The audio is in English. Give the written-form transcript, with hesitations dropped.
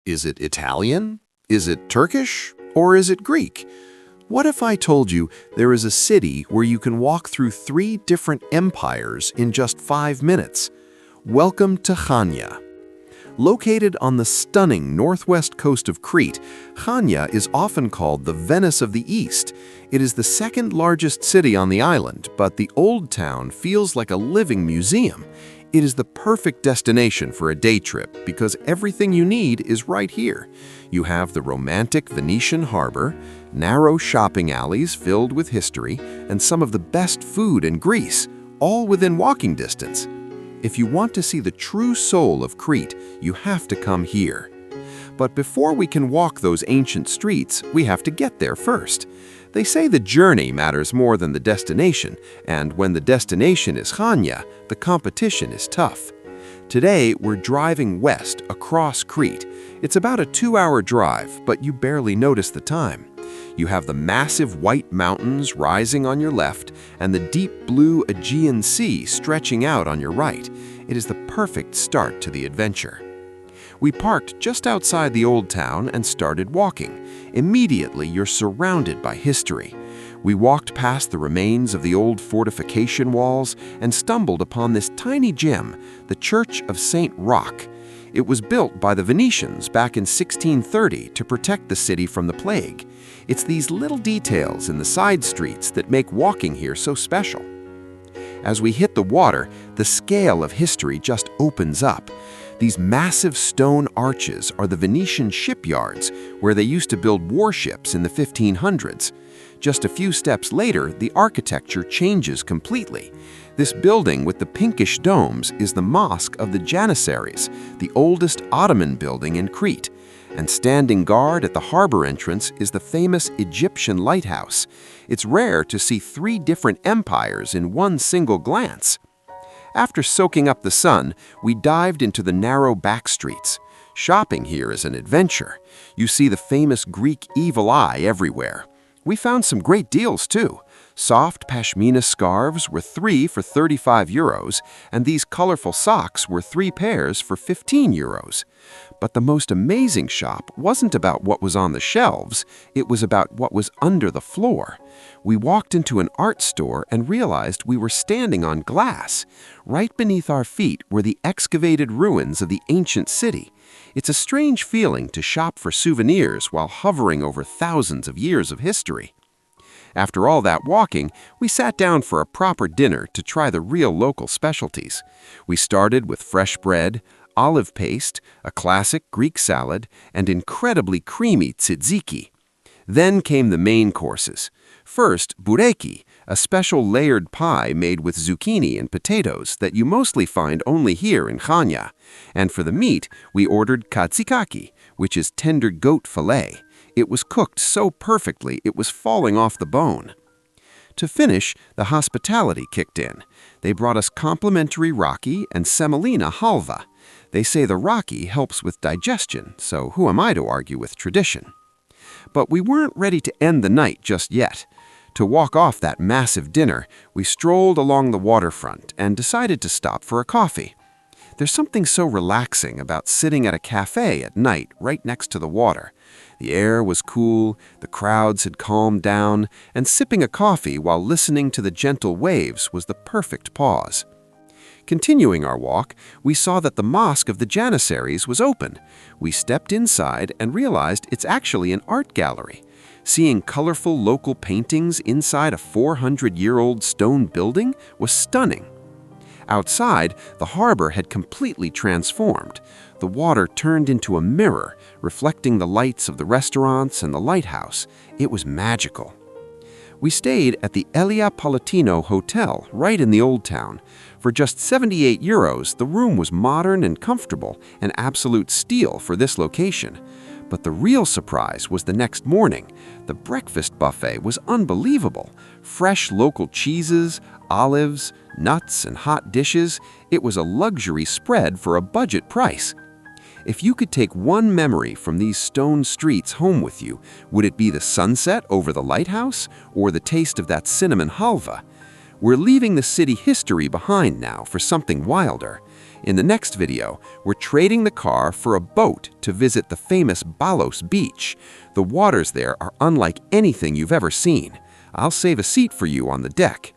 Is it Italian? Is it Turkish? Or is it Greek? What if I told you there is a city where you can walk through 3 different empires in just 5 minutes? Welcome to Chania. Located on the stunning northwest coast of Crete, Chania is often called the Venice of the East. It is the second largest city on the island, but the old town feels like a living museum. It is the perfect destination for a day trip because everything you need is right here. You have the romantic Venetian harbor, narrow shopping alleys filled with history, and some of the best food in Greece, all within walking distance. If you want to see the true soul of Crete, you have to come here. But before we can walk those ancient streets, we have to get there first. They say the journey matters more than the destination, and when the destination is Chania, the competition is tough. Today, we're driving west across Crete. It's about a 2-hour drive, but you barely notice the time. You have the massive white mountains rising on your left and the deep blue Aegean Sea stretching out on your right. It is the perfect start to the adventure. We parked just outside the old town and started walking. Immediately, you're surrounded by history. We walked past the remains of the old fortification walls and stumbled upon this tiny gem, the Church of Saint Roch. It was built by the Venetians back in 1630 to protect the city from the plague. It's these little details in the side streets that make walking here so special. As we hit the water, the scale of history just opens up. These massive stone arches are the Venetian shipyards, where they used to build warships in the 1500s. Just a few steps later, the architecture changes completely. This building with the pinkish domes is the Mosque of the Janissaries, the oldest Ottoman building in Crete. And standing guard at the harbor entrance is the famous Egyptian lighthouse. It's rare to see 3 different empires in one single glance. After soaking up the sun, we dived into the narrow backstreets. Shopping here is an adventure. You see the famous Greek evil eye everywhere. We found some great deals too. Soft pashmina scarves were 3 for 35 euros, and these colorful socks were 3 pairs for 15 euros. But the most amazing shop wasn't about what was on the shelves, it was about what was under the floor. We walked into an art store and realized we were standing on glass. Right beneath our feet were the excavated ruins of the ancient city. It's a strange feeling to shop for souvenirs while hovering over thousands of years of history. After all that walking, we sat down for a proper dinner to try the real local specialties. We started with fresh bread, olive paste, a classic Greek salad, and incredibly creamy tzatziki. Then came the main courses. First, bureki, a special layered pie made with zucchini and potatoes that you mostly find only here in Chania. And for the meat, we ordered katsikaki, which is tender goat fillet. It was cooked so perfectly it was falling off the bone. To finish, the hospitality kicked in. They brought us complimentary raki and semolina halva. They say the raki helps with digestion, so who am I to argue with tradition? But we weren't ready to end the night just yet. To walk off that massive dinner, we strolled along the waterfront and decided to stop for a coffee. There's something so relaxing about sitting at a cafe at night right next to the water. The air was cool, the crowds had calmed down, and sipping a coffee while listening to the gentle waves was the perfect pause. Continuing our walk, we saw that the Mosque of the Janissaries was open. We stepped inside and realized it's actually an art gallery. Seeing colorful local paintings inside a 400-year-old stone building was stunning. Outside, the harbor had completely transformed. The water turned into a mirror, reflecting the lights of the restaurants and the lighthouse. It was magical. We stayed at the Elia Palatino Hotel right in the old town. For just 78 euros, the room was modern and comfortable, an absolute steal for this location. But the real surprise was the next morning. The breakfast buffet was unbelievable. Fresh local cheeses, olives, nuts, and hot dishes. It was a luxury spread for a budget price. If you could take one memory from these stone streets home with you, would it be the sunset over the lighthouse or the taste of that cinnamon halva? We're leaving the city history behind now for something wilder. In the next video, we're trading the car for a boat to visit the famous Balos beach. The waters there are unlike anything you've ever seen. I'll save a seat for you on the deck.